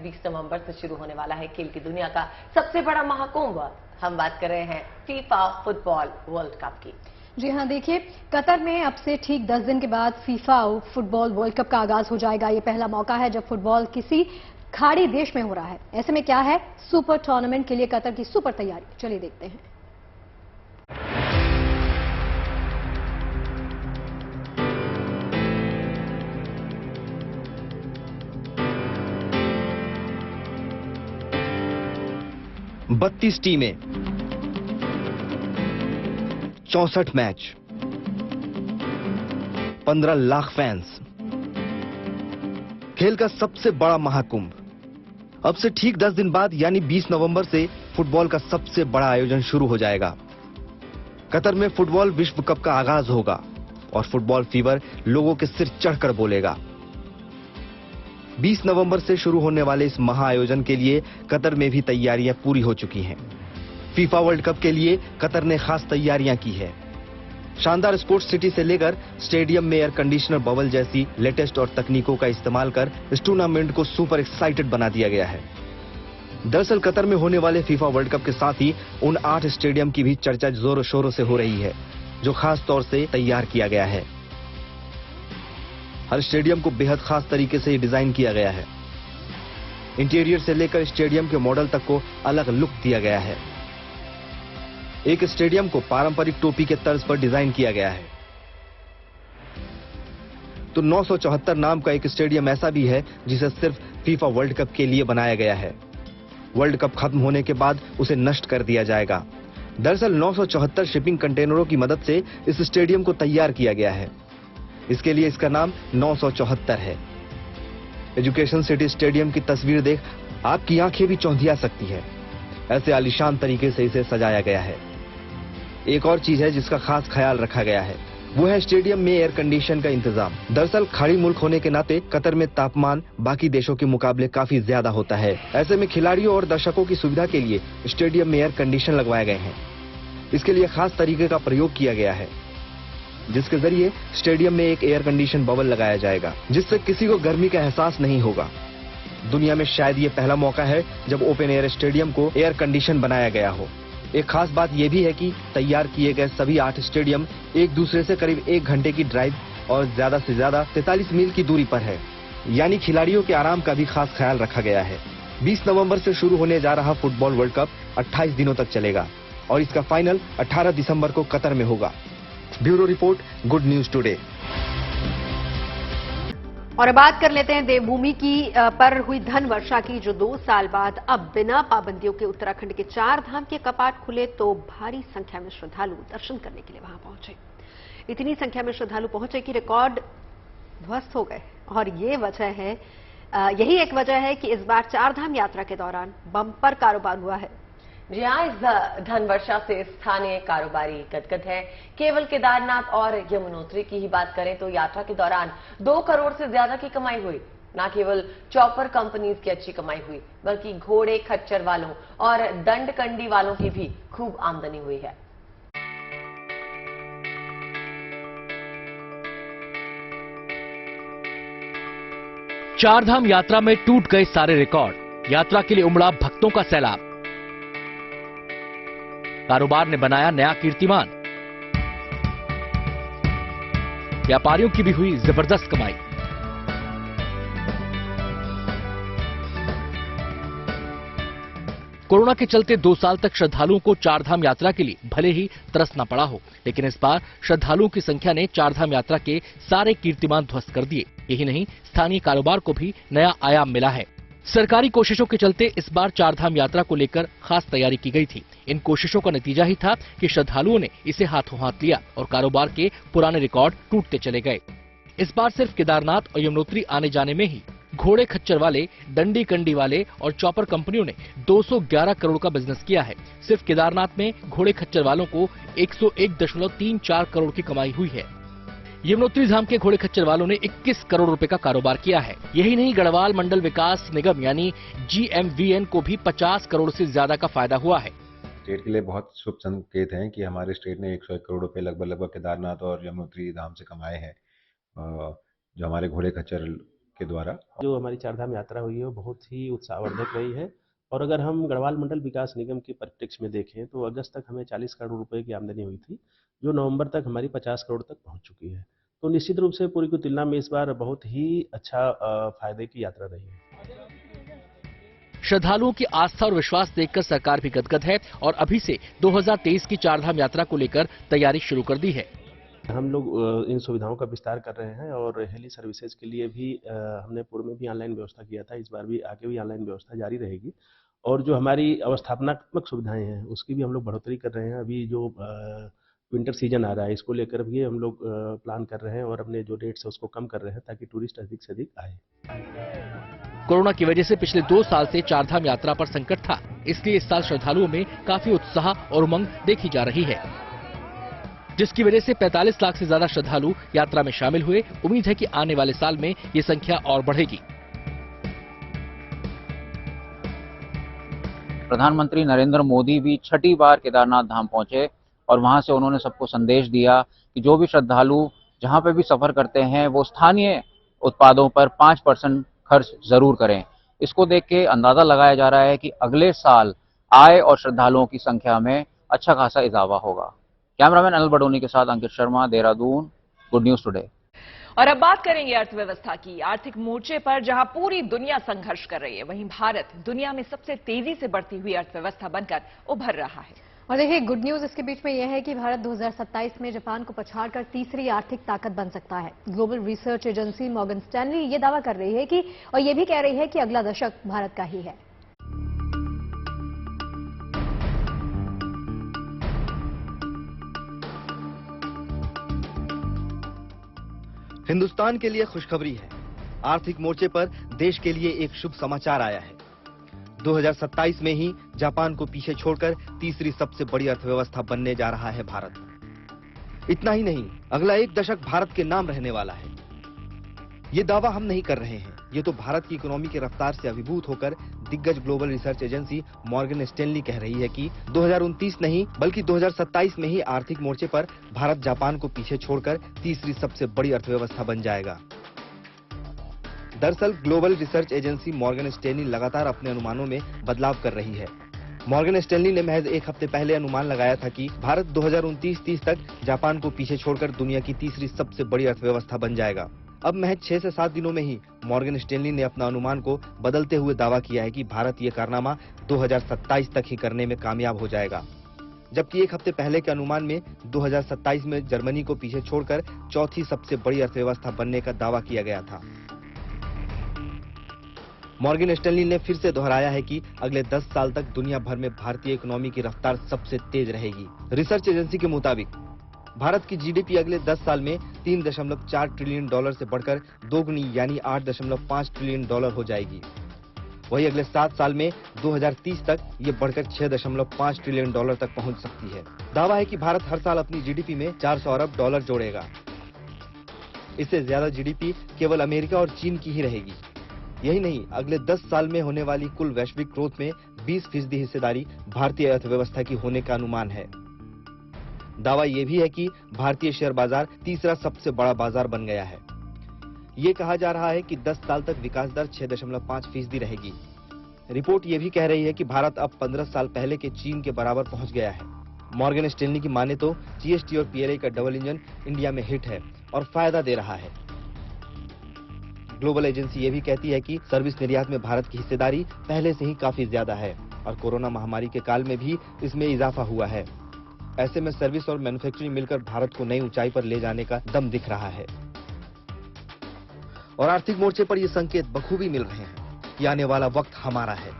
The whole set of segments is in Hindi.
20 नवंबर से शुरू होने वाला है खेल की दुनिया का सबसे बड़ा महाकुंभ। हम बात कर रहे हैं फीफा फुटबॉल वर्ल्ड कप की। जी हां, देखिए कतर में अब से ठीक 10 दिन के बाद फीफा फुटबॉल वर्ल्ड कप का आगाज हो जाएगा। ये पहला मौका है जब फुटबॉल किसी खाड़ी देश में हो रहा है। ऐसे में क्या है सुपर टूर्नामेंट के लिए कतर की सुपर तैयारी, चलिए देखते हैं। बत्तीस टीमें, 64 मैच, 15 लाख फैंस, खेल का सबसे बड़ा महाकुंभ। अब से ठीक 10 दिन बाद यानी 20 नवंबर से फुटबॉल का सबसे बड़ा आयोजन शुरू हो जाएगा। कतर में फुटबॉल विश्व कप का आगाज होगा और फुटबॉल फीवर लोगों के सिर चढ़कर बोलेगा। 20 नवंबर से शुरू होने वाले इस महाआयोजन के लिए कतर में भी तैयारियां पूरी हो चुकी हैं। फीफा वर्ल्ड कप के लिए कतर ने खास तैयारियां की है। शानदार स्पोर्ट्स सिटी से लेकर स्टेडियम में एयर कंडीशनर बबल जैसी लेटेस्ट और तकनीकों का इस्तेमाल कर इस टूर्नामेंट को सुपर एक्साइटेड बना दिया गया है। दरअसल कतर में होने वाले फीफा वर्ल्ड कप के साथ ही उन 8 स्टेडियम की भी चर्चा जोरों शोरों से हो रही है, जो खास तौर से तैयार किया गया है। हर स्टेडियम को बेहद खास तरीके से डिजाइन किया गया है। इंटीरियर से लेकर स्टेडियम के मॉडल तक को अलग लुक दिया गया है। एक स्टेडियम को पारंपरिक टोपी के तर्ज पर डिजाइन किया गया है, तो 974 नाम का एक स्टेडियम ऐसा भी है जिसे सिर्फ फीफा वर्ल्ड कप के लिए बनाया गया है। वर्ल्ड कप खत्म होने के बाद उसे नष्ट कर दिया जाएगा। दरअसल 974 शिपिंग कंटेनरों की मदद से इस स्टेडियम को तैयार किया गया है। इसके लिए इसका नाम 974 है। एजुकेशन सिटी स्टेडियम की तस्वीर देख आपकी आंखें भी चौंधिया सकती है। ऐसे आलीशान तरीके से इसे सजाया गया है। एक और चीज है जिसका खास ख्याल रखा गया है, वो है स्टेडियम में एयर कंडीशन का इंतजाम। दरअसल खाड़ी मुल्क होने के नाते कतर में तापमान बाकी देशों के मुकाबले काफी ज्यादा होता है। ऐसे में खिलाड़ियों और दर्शकों की सुविधा के लिए स्टेडियम में एयर कंडीशन लगवाए गए हैं। इसके लिए खास तरीके का प्रयोग किया गया है, जिसके जरिए स्टेडियम में एक एयर कंडीशन बबल लगाया जाएगा, जिससे किसी को गर्मी का एहसास नहीं होगा। दुनिया में शायद ये पहला मौका है जब ओपन एयर स्टेडियम को एयर कंडीशन बनाया गया हो। एक खास बात यह भी है कि तैयार किए गए सभी 8 स्टेडियम एक दूसरे से करीब 1 घंटे की ड्राइव और ज्यादा से ज्यादा 43 मील की दूरी पर है, यानी खिलाड़ियों के आराम का भी खास ख्याल रखा गया है। 20 नवंबर से शुरू होने जा रहा फुटबॉल वर्ल्ड कप 28 दिनों तक चलेगा और इसका फाइनल 18 दिसंबर को कतर में होगा। Bureau report, good news today. और बात कर लेते हैं देवभूमि की पर हुई धन वर्षा की, जो 2 साल बाद अब बिना पाबंदियों के उत्तराखंड के 4 धाम के कपाट खुले तो भारी संख्या में श्रद्धालु दर्शन करने के लिए वहां पहुंचे। इतनी संख्या में श्रद्धालु पहुंचे कि रिकॉर्ड ध्वस्त हो गए और यही एक वजह है कि इस बार 4 धाम यात्रा के दौरान बम्पर कारोबार हुआ है। जी हाँ, इस धन वर्षा से स्थानीय कारोबारी गदगद है। केवल केदारनाथ और यमुनोत्री की ही बात करें तो यात्रा के दौरान 2 करोड़ से ज्यादा की कमाई हुई। न केवल चॉपर कंपनीज की अच्छी कमाई हुई, बल्कि घोड़े खच्चर वालों और दंड कंडी वालों की भी खूब आमदनी हुई है। चारधाम यात्रा में टूट गए सारे रिकॉर्ड। यात्रा के लिए उमड़ा भक्तों का सैलाब। कारोबार ने बनाया नया कीर्तिमान। व्यापारियों की भी हुई जबरदस्त कमाई। कोरोना के चलते 2 साल तक श्रद्धालुओं को चारधाम यात्रा के लिए भले ही तरसना पड़ा हो, लेकिन इस बार श्रद्धालुओं की संख्या ने चारधाम यात्रा के सारे कीर्तिमान ध्वस्त कर दिए। यही नहीं, स्थानीय कारोबार को भी नया आयाम मिला है। सरकारी कोशिशों के चलते इस बार चारधाम यात्रा को लेकर खास तैयारी की गई थी। इन कोशिशों का नतीजा ही था कि श्रद्धालुओं ने इसे हाथों हाथ लिया और कारोबार के पुराने रिकॉर्ड टूटते चले गए। इस बार सिर्फ केदारनाथ और यमुनोत्री आने जाने में ही घोड़े खच्चर वाले, डंडी कंडी वाले और चॉपर कंपनियों ने 211 करोड़ का बिजनेस किया है। सिर्फ केदारनाथ में घोड़े खच्चर वालों को 101.34 करोड़ की कमाई हुई है। यमुनोत्री धाम के घोड़े खच्चर वालों ने 21 करोड़ रुपए का कारोबार किया है। यही नहीं, गढ़वाल मंडल विकास निगम यानी GMVN को भी 50 करोड़ से ज्यादा का फायदा हुआ है। स्टेट के लिए बहुत शुभ संकेत हैं कि हमारे स्टेट ने 101 करोड़ रुपए लगभग केदारनाथ और यमुनोत्री धाम से कमाए हैं। जो हमारे घोड़े खच्चर के द्वारा। जो हमारी चारधाम यात्रा हुई है वो बहुत ही उत्साहवर्धक रही है। और अगर हम गढ़वाल मंडल विकास निगम के परिप्रेक्ष्य में देखें तो अगस्त तक हमें 40 करोड़ रुपए की आमदनी हुई थी, जो नवंबर तक हमारी 50 करोड़ तक पहुंच चुकी है। तो निश्चित रूप से पूरी की तुलना में इस बार बहुत ही अच्छा फायदे की यात्रा रही है। श्रद्धालुओं की आस्था और विश्वास देखकर सरकार भी गदगद है और अभी से 2023 की चारधाम यात्रा को लेकर तैयारी शुरू कर दी है। हम लोग इन सुविधाओं का विस्तार कर रहे हैं और हेली सर्विसेज के लिए भी हमने पूर्व में भी ऑनलाइन व्यवस्था किया था, इस बार भी आगे भी ऑनलाइन व्यवस्था जारी रहेगी। और जो हमारी अवस्थापनात्मक सुविधाएं हैं उसकी भी हम लोग बढ़ोतरी कर रहे हैं। अभी जो विंटर सीजन आ रहा है इसको लेकर भी हम लोग प्लान कर रहे हैं और अपने जो रेट्स है उसको कम कर रहे हैं ताकि टूरिस्ट अधिक से अधिक आए। कोरोना की वजह से पिछले 2 साल से चारधाम यात्रा पर संकट था, इसलिए इस साल श्रद्धालुओं में काफी उत्साह और उमंग देखी जा रही है, जिसकी वजह से 45 लाख से ज्यादा श्रद्धालु यात्रा में शामिल हुए। उम्मीद है कि आने वाले साल में ये संख्या और बढ़ेगी। प्रधानमंत्री नरेंद्र मोदी भी छठी बार केदारनाथ धाम पहुंचे और वहां से उन्होंने सबको संदेश दिया कि जो भी श्रद्धालु जहां पे भी सफर करते हैं वो स्थानीय उत्पादों पर 5% खर्च जरूर करें। इसको देख के अंदाजा लगाया जा रहा है कि अगले साल आय और श्रद्धालुओं की संख्या में अच्छा खासा इजाफा होगा। कैमरामैन अनिल बडोनी के साथ Ankit Sharma, Dehradun, good news today. और अब बात करेंगे अर्थव्यवस्था की। आर्थिक मोर्चे पर जहां पूरी दुनिया संघर्ष कर रही है, वहीं भारत दुनिया में सबसे तेजी से बढ़ती हुई अर्थव्यवस्था बनकर उभर रहा है। और देखिए, गुड न्यूज इसके बीच में यह है कि भारत 2027 में जापान को पछाड़कर तीसरी आर्थिक ताकत बन सकता है। Global research agency Morgan Stanley ये दावा कर रही है कि, और ये भी कह रही है कि अगला दशक भारत का ही है। हिंदुस्तान के लिए खुशखबरी है। आर्थिक मोर्चे पर देश के लिए एक शुभ समाचार आया है। 2027 में ही जापान को पीछे छोड़कर तीसरी सबसे बड़ी अर्थव्यवस्था बनने जा रहा है भारत। इतना ही नहीं, अगला एक दशक भारत के नाम रहने वाला है। ये दावा हम नहीं कर रहे हैं, ये तो भारत की इकोनॉमी की रफ्तार से अभिभूत होकर दिग्गज global research agency Morgan Stanley कह रही है कि 2029 नहीं बल्कि 2027 में ही आर्थिक मोर्चे पर भारत जापान को पीछे छोड़कर तीसरी सबसे बड़ी अर्थव्यवस्था बन जाएगा। दरअसल global research agency Morgan Stanley लगातार अपने अनुमानों में बदलाव कर रही है। मॉर्गन स्टैनली ने महज एक हफ्ते पहले अनुमान लगाया था कि भारत 2029-30 तक जापान को पीछे छोड़कर दुनिया की तीसरी सबसे बड़ी अर्थव्यवस्था बन जाएगा। अब महज 6 से 7 दिनों में ही मॉर्गन स्टैनली ने अपना अनुमान को बदलते हुए दावा किया है कि भारत ये कारनामा 2027 तक ही करने में कामयाब हो जाएगा। जबकि एक हफ्ते पहले के अनुमान में 2027 में जर्मनी को पीछे छोड़कर चौथी सबसे बड़ी अर्थव्यवस्था बनने का दावा किया गया था। मॉर्गन स्टैनली ने फिर से दोहराया है कि अगले 10 साल तक दुनिया भर में भारतीय इकोनॉमी की रफ्तार सबसे तेज रहेगी। रिसर्च एजेंसी के मुताबिक भारत की जीडीपी अगले 10 साल में $3.4 ट्रिलियन से बढ़कर दोगुनी यानी $8.5 ट्रिलियन हो जाएगी। वहीं अगले 7 साल में 2030 तक ये बढ़कर $6.5 ट्रिलियन तक पहुंच सकती है। दावा है कि भारत हर साल अपनी जीडीपी में $400 अरब जोड़ेगा। इससे ज्यादा जीडीपी केवल अमेरिका और चीन की ही रहेगी। यही नहीं, अगले 10 साल में होने वाली कुल वैश्विक ग्रोथ में 20% हिस्सेदारी भारतीय अर्थव्यवस्था की होने का अनुमान है। दावा यह भी है कि भारतीय शेयर बाजार तीसरा सबसे बड़ा बाजार बन गया है। ये कहा जा रहा है कि 10 साल तक विकास दर 6.5% रहेगी। रिपोर्ट ये भी कह रही है कि भारत अब 15 साल पहले के चीन के बराबर पहुंच गया है। मॉर्गन स्टैनली की माने तो जीएसटी और पीएलआई का डबल इंजन इंडिया में हिट है और फायदा दे रहा है। ग्लोबल एजेंसी ये भी कहती है कि सर्विस निर्यात में भारत की हिस्सेदारी पहले से ही काफी ज्यादा है और कोरोना महामारी के काल में भी इसमें इजाफा हुआ है। ऐसे में सर्विस और मैन्युफैक्चरिंग मिलकर भारत को नई ऊंचाई पर ले जाने का दम दिख रहा है। और आर्थिक मोर्चे पर ये संकेत बखूबी मिल रहे हैं कि आने वाला वक्त हमारा है।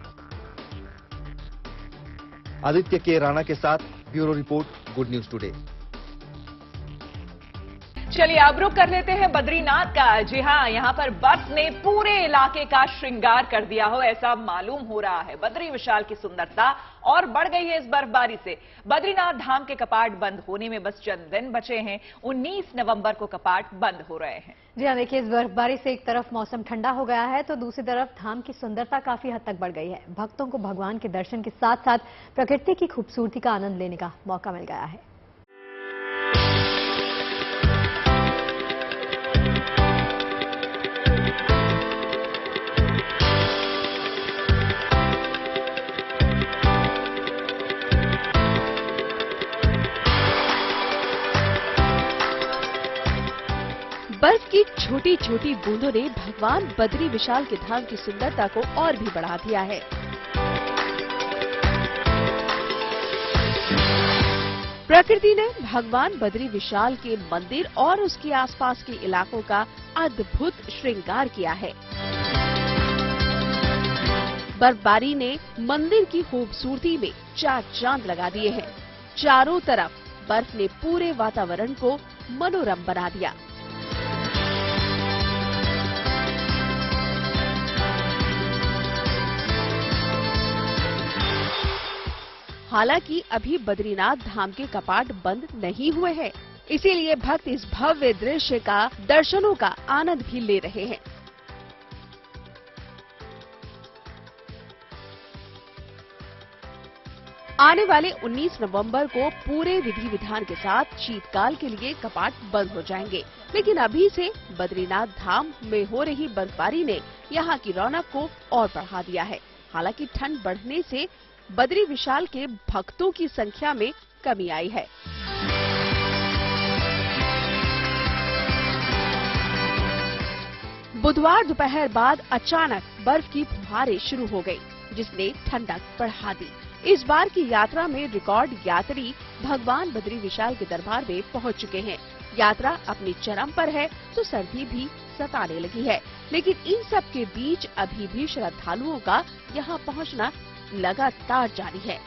आदित्य के राणा के साथ bureau report, good news today. चलिए अब रुक कर लेते हैं बद्रीनाथ का। जी हां, यहां पर बर्फ ने पूरे इलाके का श्रृंगार कर दिया हो ऐसा मालूम हो रहा है। बद्री विशाल की सुंदरता और बढ़ गई है इस बर्फबारी से। बद्रीनाथ धाम के कपाट बंद होने में बस चंद दिन बचे हैं। 19 नवंबर को कपाट बंद हो रहे हैं। जी हाँ, देखिए, इस बर्फबारी से एक तरफ मौसम ठंडा हो गया है तो दूसरी तरफ धाम की सुंदरता काफी हद तक बढ़ गई है। भक्तों को भगवान के दर्शन के साथ साथ प्रकृति की खूबसूरती का आनंद लेने का मौका मिल गया है। छोटी छोटी बूंदों ने भगवान बद्री विशाल के धाम की सुंदरता को और भी बढ़ा दिया है। प्रकृति ने भगवान बद्री विशाल के मंदिर और उसके आसपास के इलाकों का अद्भुत श्रृंगार किया है। बर्फबारी ने मंदिर की खूबसूरती में चार चांद लगा दिए हैं। चारों तरफ बर्फ ने पूरे वातावरण को मनोरम बना दिया। हालांकि अभी बद्रीनाथ धाम के कपाट बंद नहीं हुए हैं, इसीलिए भक्त इस भव्य दृश्य का दर्शनों का आनंद भी ले रहे हैं। आने वाले 19 नवंबर को पूरे विधि विधान के साथ शीतकाल के लिए कपाट बंद हो जाएंगे, लेकिन अभी से बद्रीनाथ धाम में हो रही बर्फबारी ने यहाँ की रौनक को और बढ़ा दिया है। हालांकि ठंड बढ़ने से बद्री विशाल के भक्तों की संख्या में कमी आई है। बुधवार दोपहर बाद अचानक बर्फ की फुहारें शुरू हो गई, जिसने ठंडक बढ़ा दी। इस बार की यात्रा में रिकॉर्ड यात्री भगवान बद्री विशाल के दरबार में पहुंच चुके हैं। यात्रा अपनी चरम पर है तो सर्दी भी सताने लगी है, लेकिन इन सब के बीच अभी भी श्रद्धालुओं का यहाँ पहुँचना लगातार जारी है।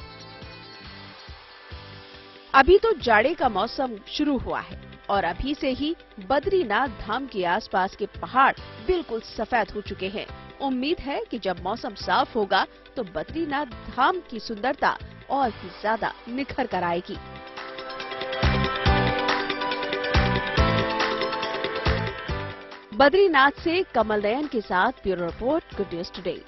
अभी तो जाड़े का मौसम शुरू हुआ है और अभी से ही बद्रीनाथ धाम के आसपास के पहाड़ बिल्कुल सफेद हो चुके हैं। उम्मीद है कि जब मौसम साफ होगा तो बद्रीनाथ धाम की सुंदरता और भी ज्यादा निखर कर आएगी। बद्रीनाथ से कमल नयन के साथ bureau report, good news today.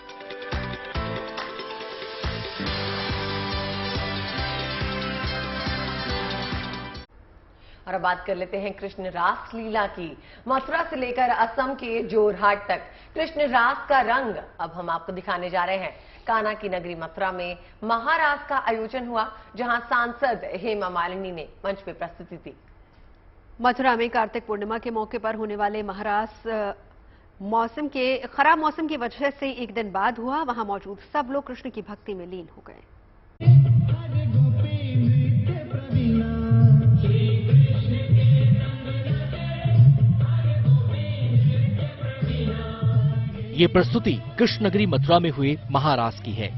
और अब बात कर लेते हैं कृष्ण रास लीला की। मथुरा से लेकर असम के जोरहाट तक कृष्ण रास का रंग अब हम आपको दिखाने जा रहे हैं। कान्हा की नगरी मथुरा में महारास का आयोजन हुआ, जहां सांसद हेमा मालिनी ने मंच पे प्रस्तुति दी। मथुरा में कार्तिक पूर्णिमा के मौके पर होने वाले महारास खराब मौसम की वजह से एक दिन बाद हुआ। वहां मौजूद सब लोग कृष्ण की भक्ति में लीन हो गए। ये प्रस्तुति कृष्णनगरी मथुरा में हुए महारास की है।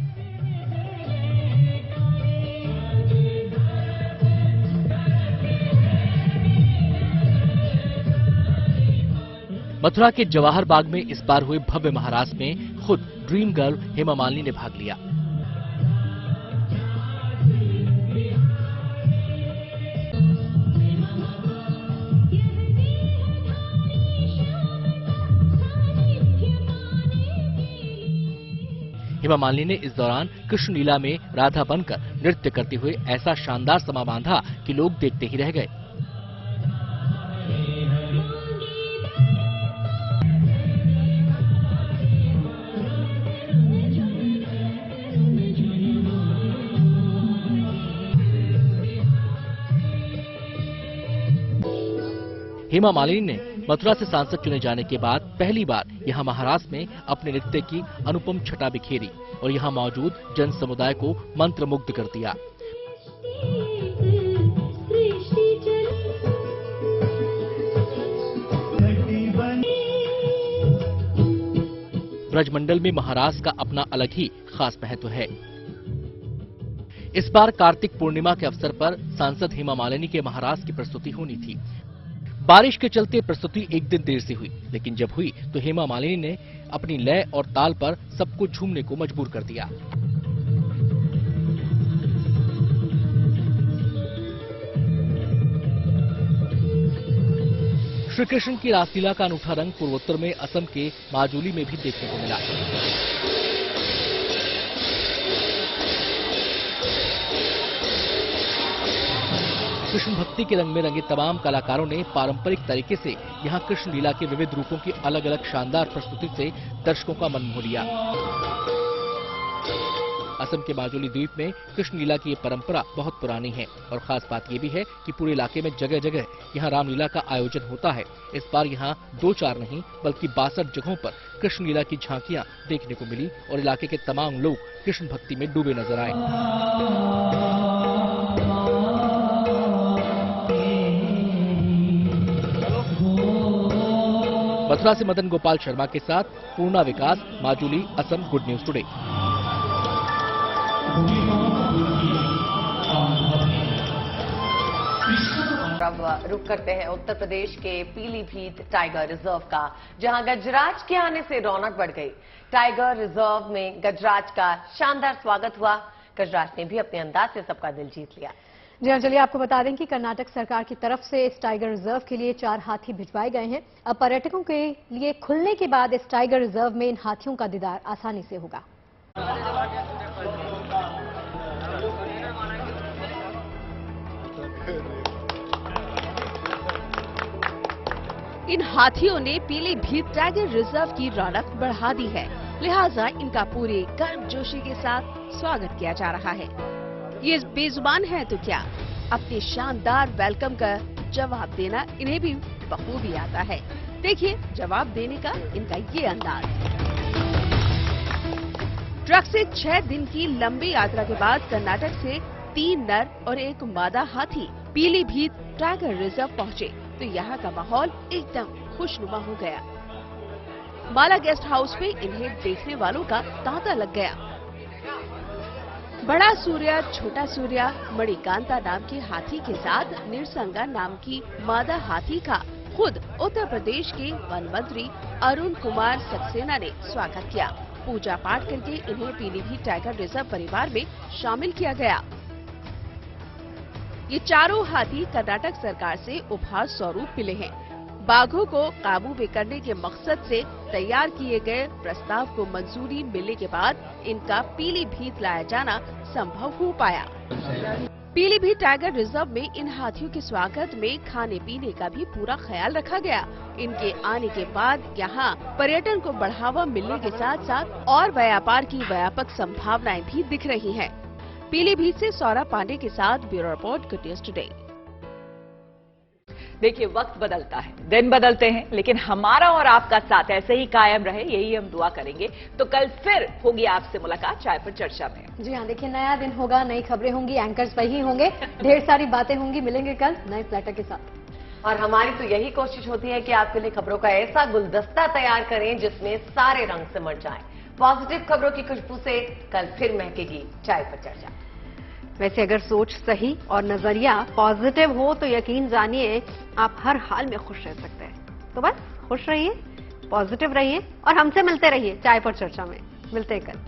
मथुरा के जवाहर बाग में इस बार हुए भव्य महारास में खुद ड्रीम गर्ल हेमा मालिनी ने भाग लिया। हेमा मालिनी ने इस दौरान कृष्ण लीला में राधा बनकर नृत्य करते हुए ऐसा शानदार समा बांधा कि लोग देखते ही रह गए। हेमा मालिनी ने मथुरा से सांसद चुने जाने के बाद पहली बार यहां महारास में अपने नृत्य की अनुपम छटा बिखेरी और यहां मौजूद जन समुदाय को मंत्रमुग्ध कर दिया। ब्रजमंडल में महारास का अपना अलग ही खास महत्व है। इस बार कार्तिक पूर्णिमा के अवसर पर सांसद हेमा मालिनी के महारास की प्रस्तुति होनी थी। बारिश के चलते प्रस्तुति एक दिन देर से हुई, लेकिन जब हुई तो हेमा मालिनी ने अपनी लय और ताल पर सबको झूमने को मजबूर कर दिया। श्री कृष्ण की रासलीला का अनूठा रंग पूर्वोत्तर में असम के माजुली में भी देखने को मिला। कृष्ण भक्ति के रंग में रंगे तमाम कलाकारों ने पारंपरिक तरीके से यहां कृष्ण लीला के विविध रूपों की अलग अलग शानदार प्रस्तुति से दर्शकों का मन मोह लिया। असम के माजुली द्वीप में कृष्णलीला की ये परंपरा बहुत पुरानी है और खास बात ये भी है कि पूरे इलाके में जगह जगह यहाँ रामलीला का आयोजन होता है। इस बार यहाँ 2-4 नहीं बल्कि 62 जगहों पर कृष्णलीला की झांकियाँ देखने को मिली और इलाके के तमाम लोग कृष्ण भक्ति में डूबे नजर आए। मथुरा से मदन गोपाल शर्मा के साथ Poorna Vikas, Majuli, Assam, good news today. अब रुक करते हैं उत्तर प्रदेश के पीलीभीत टाइगर रिजर्व का, जहां गजराज के आने से रौनक बढ़ गई। टाइगर रिजर्व में गजराज का शानदार स्वागत हुआ। गजराज ने भी अपने अंदाज से सबका दिल जीत लिया। जी हाँ, चलिए आपको बता दें कि कर्नाटक सरकार की तरफ से इस टाइगर रिजर्व के लिए 4 हाथी भिजवाए गए हैं। अब पर्यटकों के लिए खुलने के बाद इस टाइगर रिजर्व में इन हाथियों का दीदार आसानी से होगा। इन हाथियों ने पीलीभीत टाइगर रिजर्व की रौनक बढ़ा दी है, लिहाजा इनका पूरे गर्मजोशी के साथ स्वागत किया जा रहा है। ये बेजुबान है तो क्या, अपने शानदार वेलकम का जवाब देना इन्हें भी बखूबी आता है। देखिए जवाब देने का इनका ये अंदाज। ट्रक से 6 दिन की लंबी यात्रा के बाद कर्नाटक से 3 नर और 1 मादा हाथी पीलीभीत टाइगर रिजर्व पहुँचे तो यहाँ का माहौल एकदम खुशनुमा हो गया। माला गेस्ट हाउस में इन्हें देखने वालों का तांता लग गया। बड़ा सूर्या, छोटा सूर्या, मणिकांता नाम के हाथी के साथ निरसंगा नाम की मादा हाथी का खुद उत्तर प्रदेश के वन मंत्री अरुण कुमार सक्सेना ने स्वागत किया। पूजा पाठ करके इन्हें पीलीभीत टाइगर रिजर्व परिवार में शामिल किया गया। ये चारों हाथी कर्नाटक सरकार से उपहार स्वरूप मिले हैं। बाघों को काबू में करने के मकसद से तैयार किए गए प्रस्ताव को मंजूरी मिलने के बाद इनका पीलीभीत लाया जाना संभव हो पाया। पीलीभीत टाइगर रिजर्व में इन हाथियों के स्वागत में खाने पीने का भी पूरा ख्याल रखा गया। इनके आने के बाद यहाँ पर्यटन को बढ़ावा मिलने के साथ साथ और व्यापार की व्यापक संभावनाएं भी दिख रही हैं। पीलीभीत से सौरभ पांडे के साथ bureau report, good news today. देखिए वक्त बदलता है, दिन बदलते हैं, लेकिन हमारा और आपका साथ ऐसे ही कायम रहे, यही हम दुआ करेंगे। तो कल फिर होगी आपसे मुलाकात चाय पर चर्चा में। जी हाँ, देखिए नया दिन होगा, नई खबरें होंगी, एंकर्स वही होंगे, ढेर सारी बातें होंगी। मिलेंगे कल नए प्लेटर के साथ। और हमारी तो यही कोशिश होती है कि आपके लिए खबरों का ऐसा गुलदस्ता तैयार करें जिसमें सारे रंग सिमट जाएं। पॉजिटिव खबरों की खुशबू से कल फिर महकेगी चाय पर चर्चा। वैसे अगर सोच सही और नजरिया पॉजिटिव हो तो यकीन जानिए आप हर हाल में खुश रह सकते हैं। तो बस खुश रहिए, पॉजिटिव रहिए और हमसे मिलते रहिए चाय पर चर्चा में। मिलते हैं कल।